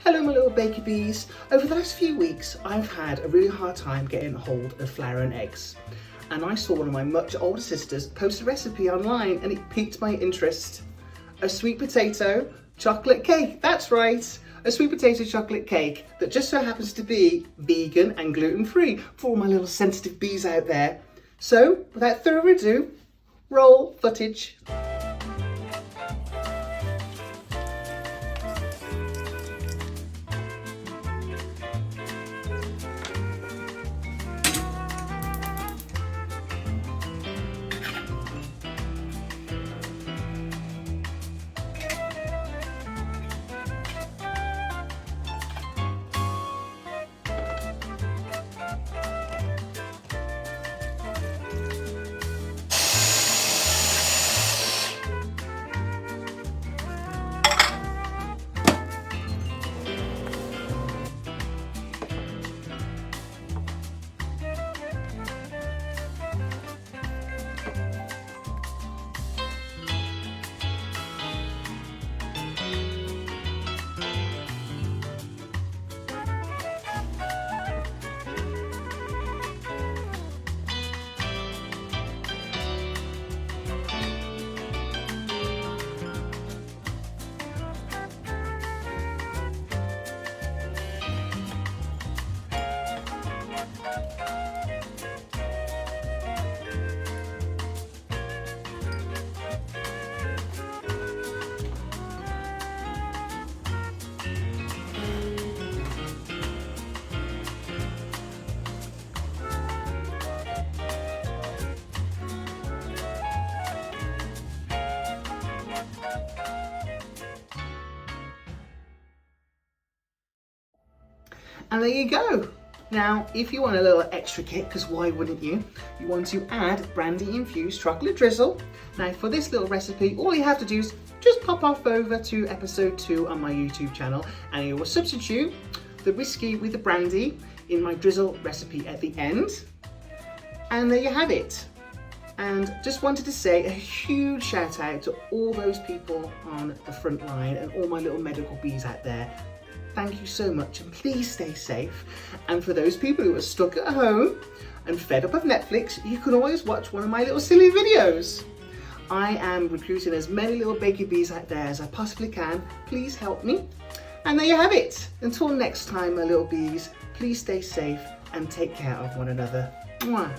Hello my little baker bees. Over the last few weeks I've had a really hard time getting hold of flour and eggs, and I saw one of my much older sisters post a recipe online and it piqued my interest. A sweet potato chocolate cake, that's right, a sweet potato chocolate cake that just so happens to be vegan and gluten-free for all my little sensitive bees out there. So without further ado, roll footage. And there you go. Now, if you want a little extra kick, because why wouldn't you? You want to add Brandy Infused Chocolate Drizzle. Now, for this little recipe, all you have to do is just pop off over to episode 2 on my YouTube channel, and you will substitute the whiskey with the brandy in my drizzle recipe at the end. And there you have it. And just wanted to say a huge shout out to all those people on the front line and all my little medical bees out there. Thank you so much, and please stay safe. And for those people who are stuck at home and fed up of Netflix, you can always watch one of my little silly videos. I am recruiting as many little baker bees out there as I possibly can. Please help me. And there you have it. Until next time, my little bees, please stay safe and take care of one another. Mwah.